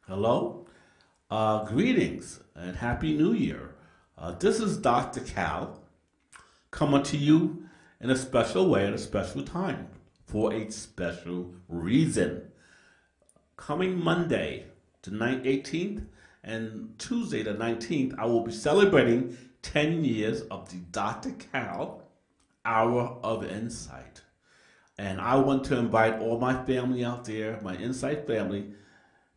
Hello, greetings and Happy New Year. This is Dr. Cal coming to you in a special way at a special time for a special reason. Coming Monday, the 18th, and Tuesday, the 19th, I will be celebrating 10 years of the Dr. Cal Hour of Insight. And I want to invite all my family out there, my Insight family,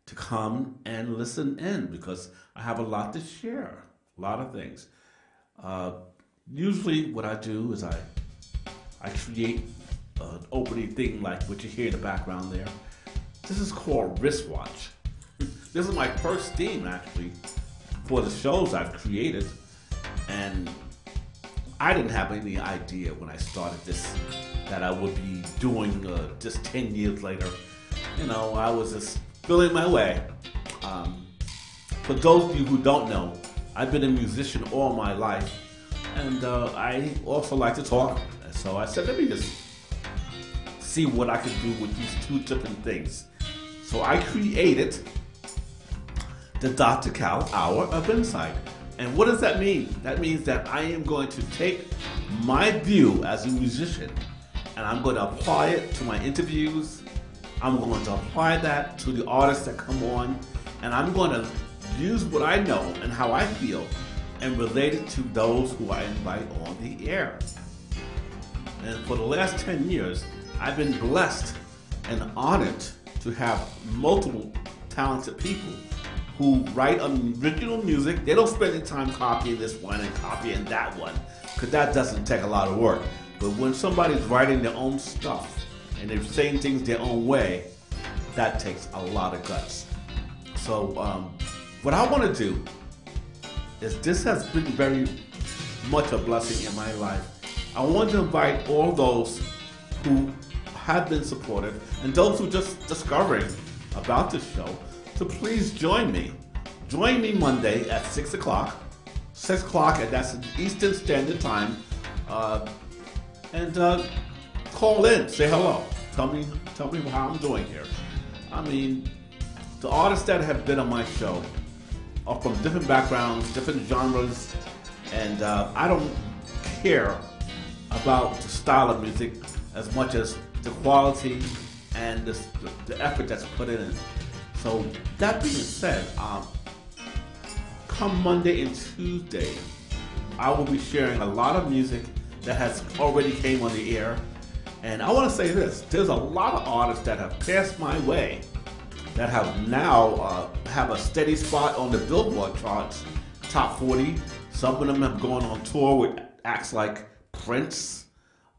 to come and listen in because I have a lot to share, a lot of things. Uh, Usually, what I do is I create an opening thing like what you hear in the background there. This is called wristwatch. This is my first theme actually for the shows I've created, and I didn't have any idea when I started this that I would be doing just 10 years later. I was just feeling my way. For those of you who don't know, I've been a musician all my life, and I also like to talk. So I said, let me just see what I can do with these two different things. So I created the Dr. Cal Hour of Insight. And what does that mean? That means that I am going to take my view as a musician and I'm going to apply it to my interviews. I'm going to apply that to the artists that come on, and I'm going to use what I know and how I feel and relate it to those who I invite on the air. And for the last 10 years, I've been blessed and honored to have multiple talented people who write original music. They don't spend any time copying this one and copying that one, because that doesn't take a lot of work. But when somebody's writing their own stuff and they're saying things their own way, that takes a lot of guts. So what I want to do is, this has been very much a blessing in my life. I want to invite all those who have been supportive and those who just discovering about this show to please join me. Join me Monday at 6 o'clock. 6 o'clock, and that's Eastern Standard Time. And call in, say hello. Tell me how I'm doing here. I mean, the artists that have been on my show are from different backgrounds, different genres, and I don't care about the style of music as much as the quality and the effort that's put in it. So that being said, come Monday and Tuesday, I will be sharing a lot of music that has already came on the air. And I want to say this, there's a lot of artists that have passed my way that have now have a steady spot on the Billboard charts, top 40. Some of them have gone on tour with acts like Prince.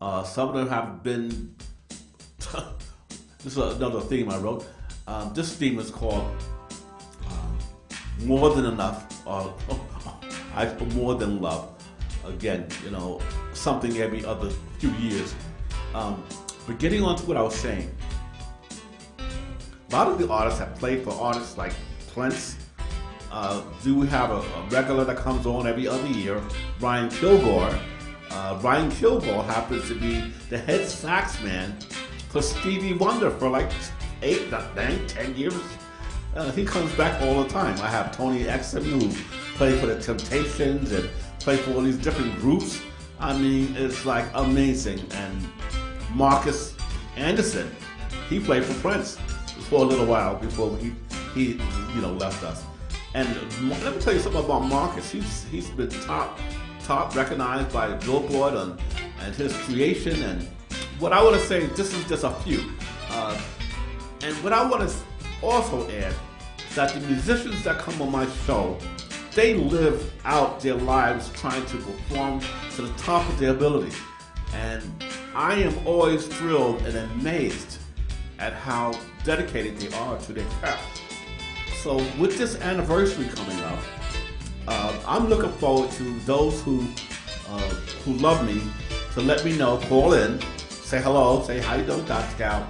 Some of them have been, this is another theme I wrote. This theme is called More Than Enough, or More Than Love. Again, something every other few years. But getting on to what I was saying, a lot of the artists have played for artists like Prince. Do we have a regular that comes on every other year, Ryan Kilgore. Ryan Kilgore happens to be the head sax man for Stevie Wonder for like 8, 9, 10 years. He comes back all the time. I have Tony Exum, who played for the Temptations and played for all these different groups. I mean, it's like amazing. And Marcus Anderson, he played for Prince for a little while before he left us. And let me tell you something about Marcus. He's been top recognized by Billboard and his creation. And what I want to say, this is just a few. And what I want to also add is that the musicians that come on my show, they live out their lives trying to perform to the top of their ability. And I am always thrilled and amazed at how dedicated they are to their craft. So with this anniversary coming up, I'm looking forward to those who love me to let me know, call in, say hello, say how you doing, Dr. Cal.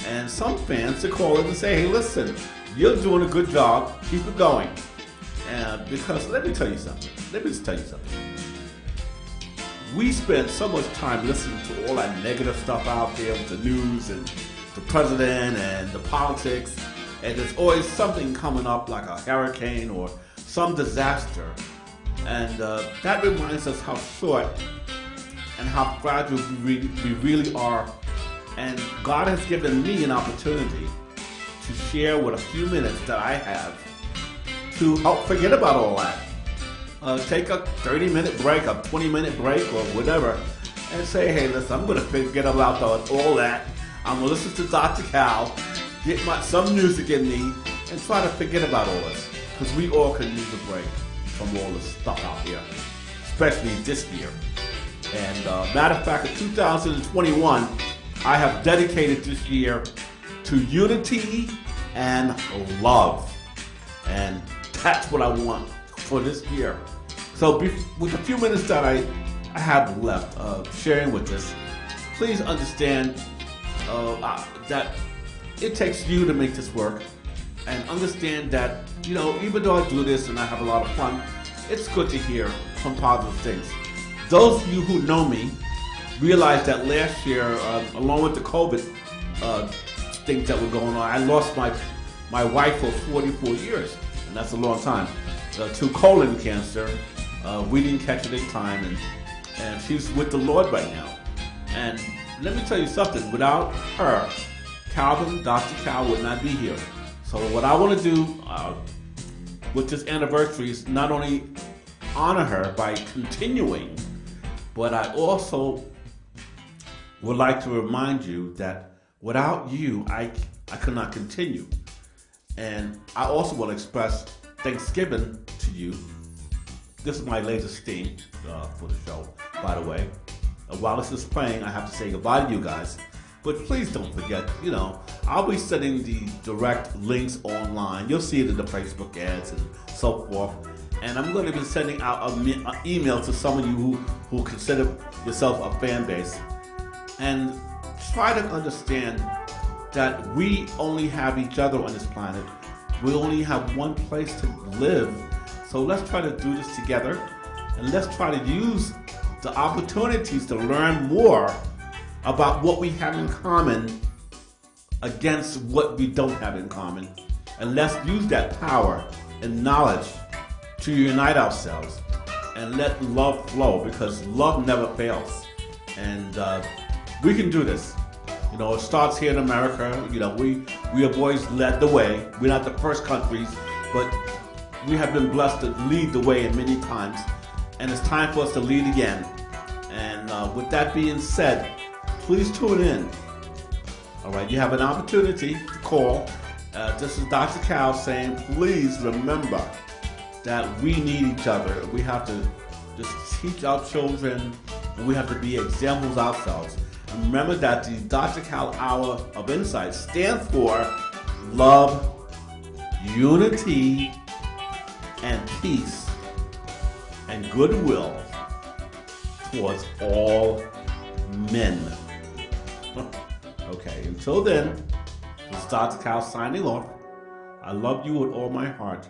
And some fans to call in and say, hey, listen, you're doing a good job, keep it going. And because let me just tell you something. We spend so much time listening to all that negative stuff out there with the news and the president and the politics. and there's always something coming up like a hurricane or some disaster. And that reminds us how short and how fragile we really are. And God has given me an opportunity to share with a few minutes that I have to help forget about all that. Take a 30-minute break, a 20-minute break, or whatever, and say, hey, listen, I'm going to forget about all that. I'm going to listen to Dr. Cal, get some music in me, and try to forget about all this. Because we all can use a break from all this stuff out here, especially this year. And matter of fact, in 2021, I have dedicated this year to unity and love. And that's what I want for this year. So with the few minutes that I have left sharing with this, please understand that it takes you to make this work. And understand that, even though I do this and I have a lot of fun, it's good to hear some positive things. Those of you who know me realize that last year, along with the COVID things that were going on, I lost my wife for 44 years, and that's a long time, to colon cancer. We didn't catch it in time, and she's with the Lord right now. And let me tell you something, without her, Calvin, Dr. Cal would not be here. So what I want to do with this anniversary is not only honor her by continuing, but I also would like to remind you that without you, I could not continue. And I also will express Thanksgiving to you. This is my latest theme for the show, by the way. While this is playing, I have to say goodbye to you guys. But please don't forget, I'll be sending the direct links online. You'll see it in the Facebook ads and so forth. And I'm going to be sending out an email to some of you who consider yourself a fan base. And try to understand that we only have each other on this planet. We only have one place to live. So let's try to do this together. And let's try to use the opportunities to learn more about what we have in common against what we don't have in common. And let's use that power and knowledge to unite ourselves and let love flow, because love never fails. And we can do this. It starts here in America. We have always led the way. We're not the first countries, but we have been blessed to lead the way in many times. And it's time for us to lead again. And with that being said, please tune in. All right, you have an opportunity to call. This is Dr. Cal saying, please remember that we need each other. We have to just teach our children, and we have to be examples ourselves. And remember that the DrCal Hour of Insight stands for love, unity, and peace, and goodwill towards all men. Okay, until then, this is Dr. Cal signing off. I love you with all my heart.